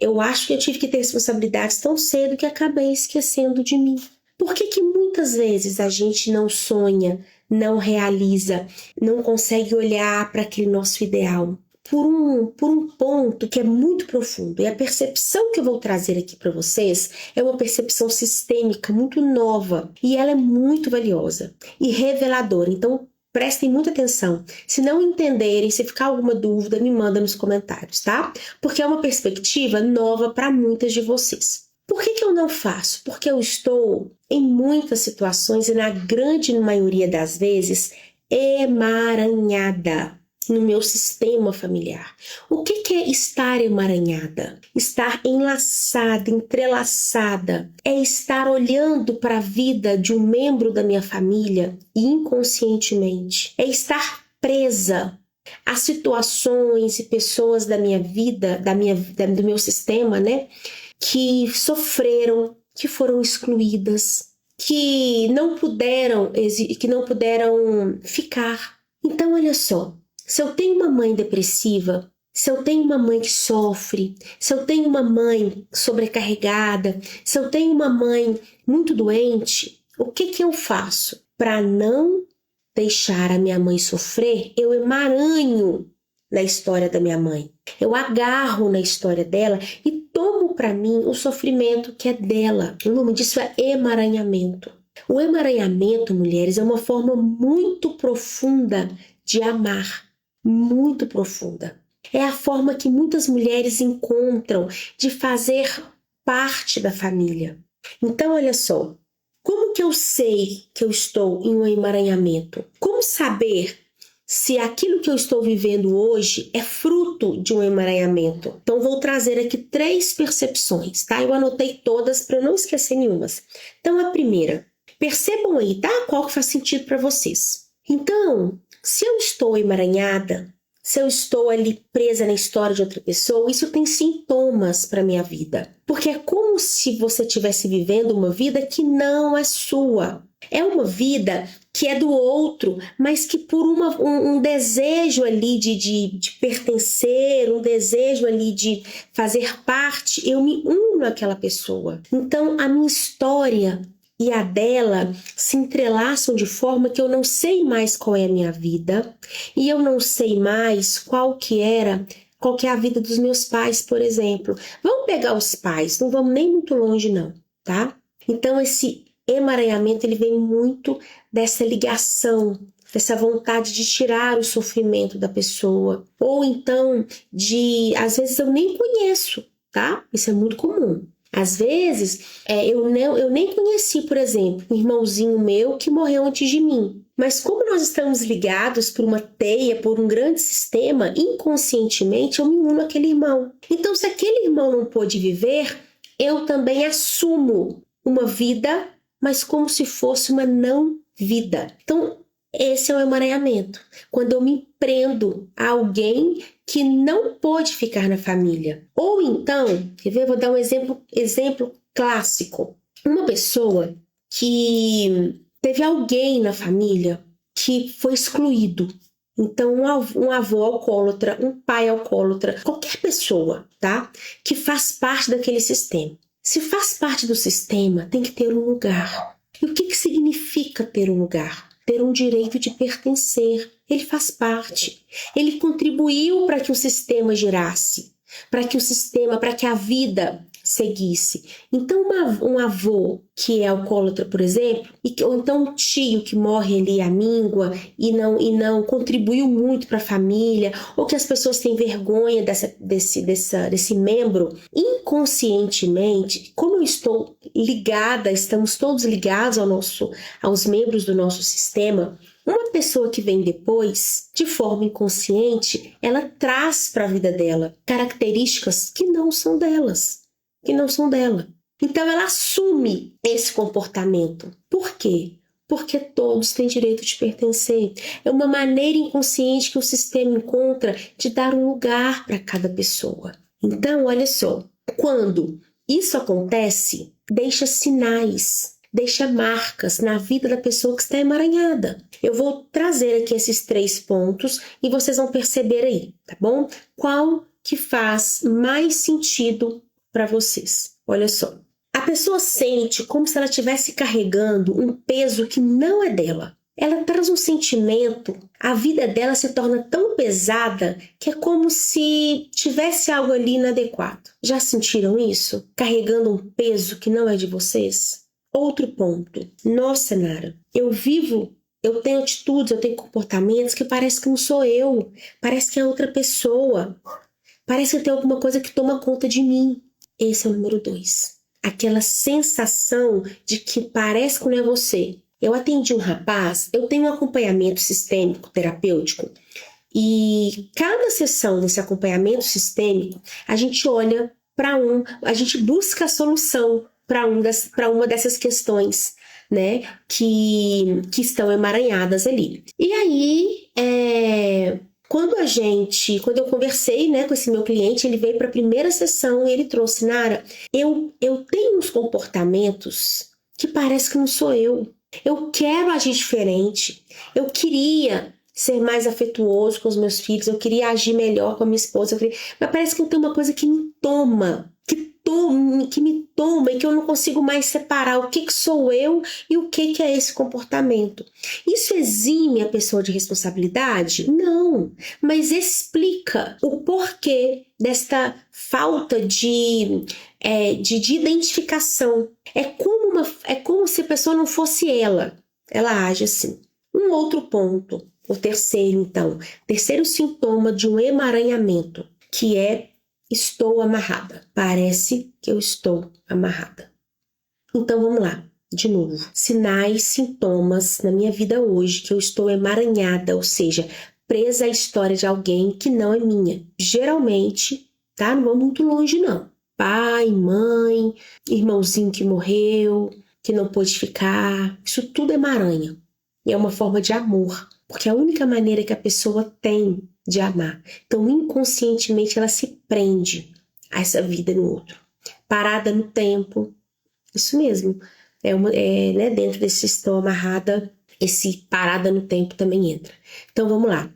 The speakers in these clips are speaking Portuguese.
Eu acho que eu tive que ter responsabilidades tão cedo que acabei esquecendo de mim. Por que que muitas vezes a gente não sonha, não realiza, não consegue olhar para aquele nosso ideal? Por um ponto que é muito profundo. E a percepção que eu vou trazer aqui para vocês é uma percepção sistêmica muito nova. E ela é muito valiosa e reveladora. Então, prestem muita atenção. Se não entenderem, se ficar alguma dúvida, me manda nos comentários, tá? Porque é uma perspectiva nova para muitas de vocês. Por que eu não faço? Porque eu estou, em muitas situações, e na grande maioria das vezes, emaranhada no meu sistema familiar. O que é estar emaranhada? Estar enlaçada, entrelaçada. É estar olhando para a vida de um membro da minha família inconscientemente. É estar presa a situações e pessoas da minha vida, do meu sistema, né? Que sofreram, que foram excluídas, que não puderam ficar. Então, olha só. Se eu tenho uma mãe depressiva, se eu tenho uma mãe que sofre, se eu tenho uma mãe sobrecarregada, se eu tenho uma mãe muito doente, o que eu faço? Para não deixar a minha mãe sofrer, eu emaranho na história da minha mãe. Eu agarro na história dela e tomo para mim o sofrimento que é dela. O nome disso é emaranhamento. O emaranhamento, mulheres, é uma forma muito profunda de amar. Muito profunda. É a forma que muitas mulheres encontram de fazer parte da família. Então, olha só, como que eu sei que eu estou em um emaranhamento? Como saber se aquilo que eu estou vivendo hoje é fruto de um emaranhamento? Então, vou trazer aqui 3 percepções, tá? Eu anotei todas para não esquecer nenhuma. Então, a primeira, percebam aí, tá? Qual que faz sentido para vocês? Então, se eu estou emaranhada, se eu estou ali presa na história de outra pessoa, isso tem sintomas para minha vida. Porque é como se você estivesse vivendo uma vida que não é sua. É uma vida que é do outro, mas que por um desejo ali de pertencer, um desejo ali de fazer parte, eu me uno àquela pessoa. Então, a minha história e a dela se entrelaçam de forma que eu não sei mais qual é a minha vida e eu não sei mais qual que é a vida dos meus pais, por exemplo. Vamos pegar os pais, não vamos nem muito longe não, tá? Então esse emaranhamento ele vem muito dessa ligação, dessa vontade de tirar o sofrimento da pessoa, ou então às vezes eu nem conheço, tá? Isso é muito comum. Às vezes, eu nem conheci, por exemplo, um irmãozinho meu que morreu antes de mim. Mas como nós estamos ligados por uma teia, por um grande sistema, inconscientemente eu me uno àquele irmão. Então, se aquele irmão não pôde viver, eu também assumo uma vida, mas como se fosse uma não vida. Então, esse é o emaranhamento. Quando eu me prendo a alguém que não pôde ficar na família. Ou então, quer ver? Vou dar um exemplo clássico. Uma pessoa que teve alguém na família que foi excluído. Então, um avô alcoólatra, um pai alcoólatra, qualquer pessoa, tá? Que faz parte daquele sistema. Se faz parte do sistema, tem que ter um lugar. E o que significa ter um lugar? Ter um direito de pertencer. Ele faz parte. Ele contribuiu para que o sistema girasse, para que a vida seguisse. Então, um avô que é alcoólatra, por exemplo, ou então um tio que morre ali à míngua e não contribuiu muito para a família, ou que as pessoas têm vergonha desse membro, inconscientemente, como eu estou ligada, estamos todos ligados aos membros do nosso sistema. Uma pessoa que vem depois, de forma inconsciente, ela traz para a vida dela características que não são dela. Então ela assume esse comportamento. Por quê? Porque todos têm direito de pertencer. É uma maneira inconsciente que o sistema encontra de dar um lugar para cada pessoa. Então, olha só, quando isso acontece, deixa sinais, deixa marcas na vida da pessoa que está emaranhada. Eu vou trazer aqui esses 3 pontos e vocês vão perceber aí, tá bom? Qual que faz mais sentido para vocês. Olha só. A pessoa sente como se ela estivesse carregando um peso que não é dela. Ela traz um sentimento, a vida dela se torna tão pesada que é como se tivesse algo ali inadequado. Já sentiram isso? Carregando um peso que não é de vocês? Outro ponto. Nossa, Nara, eu tenho atitudes, eu tenho comportamentos que parece que não sou eu, parece que é outra pessoa, parece que tem alguma coisa que toma conta de mim. Esse é o número 2. Aquela sensação de que parece que não é você. Eu atendi um rapaz, eu tenho um acompanhamento sistêmico terapêutico e cada sessão desse acompanhamento sistêmico, a gente olha a gente busca a solução para uma dessas questões, né, que estão emaranhadas ali. E aí, quando eu conversei, né, com esse meu cliente, ele veio para a primeira sessão e ele trouxe, Nara, eu tenho uns comportamentos que parece que não sou eu. Eu quero agir diferente. Eu queria ser mais afetuoso com os meus filhos. Eu queria agir melhor com a minha esposa. Mas parece que tem uma coisa que me toma, e que eu não consigo mais separar o que sou eu e o que é esse comportamento. Isso exime a pessoa de responsabilidade? Não, mas explica o porquê desta falta de identificação. É como se a pessoa não fosse ela. Ela age assim. Um outro ponto, o terceiro então, terceiro sintoma de um emaranhamento, que é estou amarrada. Parece que eu estou amarrada. Então vamos lá, de novo. Sinais, sintomas na minha vida hoje que eu estou emaranhada, ou seja, presa à história de alguém que não é minha. Geralmente, tá? Não vou muito longe não. Pai, mãe, irmãozinho que morreu, que não pôde ficar. Isso tudo emaranha. E é uma forma de amor, porque é a única maneira que a pessoa tem de amar. Então, inconscientemente, ela se prende a essa vida no outro. Parada no tempo. Isso mesmo. Né, dentro desse estou amarrada, esse parada no tempo também entra. Então, vamos lá.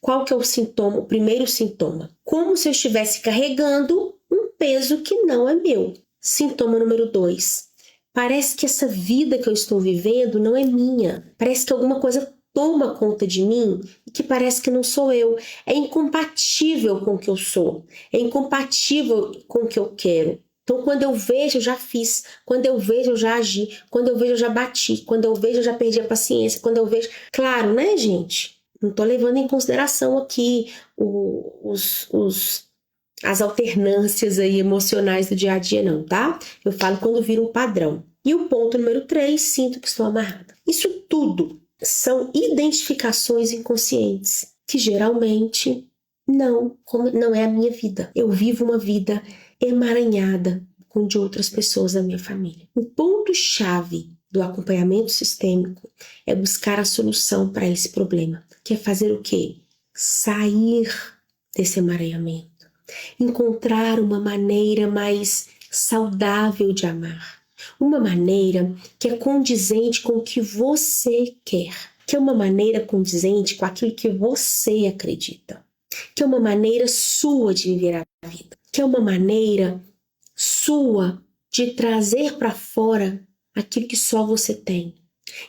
Qual que é o sintoma? O primeiro sintoma. Como se eu estivesse carregando um peso que não é meu. Sintoma número 2. Parece que essa vida que eu estou vivendo não é minha. Parece que alguma coisa toma conta de mim e que parece que não sou eu. É incompatível com o que eu sou. É incompatível com o que eu quero. Então, quando eu vejo, eu já fiz. Quando eu vejo, eu já agi. Quando eu vejo, eu já bati. Quando eu vejo, eu já perdi a paciência. Quando eu vejo... Claro, né, gente? Não estou levando em consideração aqui as alternâncias aí emocionais do dia a dia, não, tá? Eu falo quando vira um padrão. E o ponto número 3, sinto que estou amarrada. Isso tudo são identificações inconscientes, que geralmente não é a minha vida. Eu vivo uma vida emaranhada com de outras pessoas da minha família. O ponto-chave do acompanhamento sistêmico é buscar a solução para esse problema, que é fazer o quê? Sair desse emaranhamento. Encontrar uma maneira mais saudável de amar. Uma maneira que é condizente com o que você quer. Que é uma maneira condizente com aquilo que você acredita. Que é uma maneira sua de viver a vida. Que é uma maneira sua de trazer para fora aquilo que só você tem.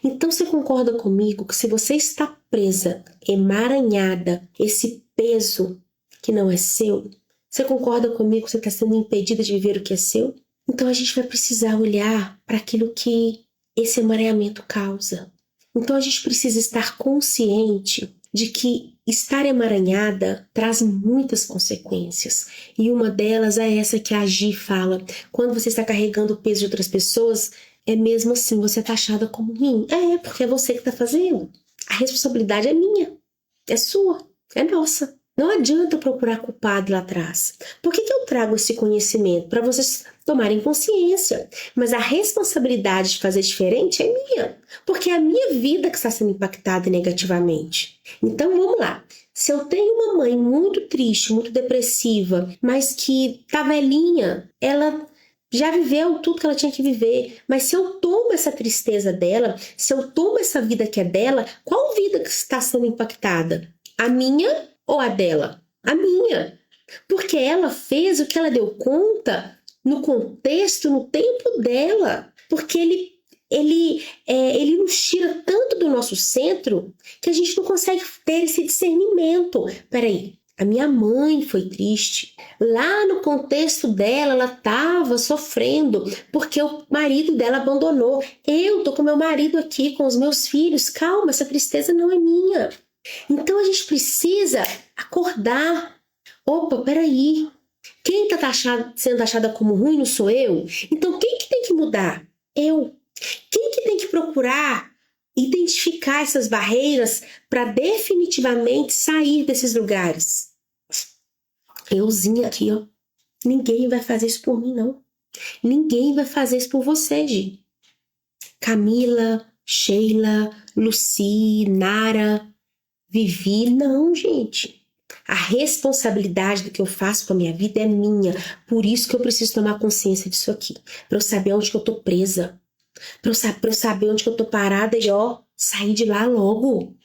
Então você concorda comigo que se você está presa, emaranhada, esse peso que não é seu, você concorda comigo que você está sendo impedida de viver o que é seu? Então a gente vai precisar olhar para aquilo que esse emaranhamento causa. Então a gente precisa estar consciente de que estar emaranhada traz muitas consequências. E uma delas é essa que a Gi fala. Quando você está carregando o peso de outras pessoas, é mesmo assim, você é taxada como ruim. Porque é você que está fazendo. A responsabilidade é minha, é sua, é nossa. Não adianta procurar culpado lá atrás. Por que eu trago esse conhecimento? Para vocês tomarem consciência. Mas a responsabilidade de fazer diferente é minha. Porque é a minha vida que está sendo impactada negativamente. Então vamos lá. Se eu tenho uma mãe muito triste, muito depressiva, mas que tá velhinha, ela já viveu tudo que ela tinha que viver. Mas se eu tomo essa tristeza dela, se eu tomo essa vida que é dela, qual vida que está sendo impactada? A minha ou a dela? A minha. Porque ela fez o que ela deu conta no contexto, no tempo dela, porque ele nos tira tanto do nosso centro que a gente não consegue ter esse discernimento. Peraí, a minha mãe foi triste. Lá no contexto dela, ela estava sofrendo porque o marido dela abandonou. Eu tô com meu marido aqui, com os meus filhos. Calma, essa tristeza não é minha. Então a gente precisa acordar. Opa, peraí. Quem está sendo achada como ruim não sou eu? Então quem que tem que mudar? Eu. Quem que tem que procurar identificar essas barreiras para definitivamente sair desses lugares? Euzinha aqui, ó. Ninguém vai fazer isso por mim, não. Ninguém vai fazer isso por você, Gi. Camila, Sheila, Lucy, Nara, Vivi, não, gente. A responsabilidade do que eu faço com a minha vida é minha. Por isso que eu preciso tomar consciência disso aqui. Para eu saber onde que eu tô presa. Para eu saber onde que eu tô parada e, ó, sair de lá logo.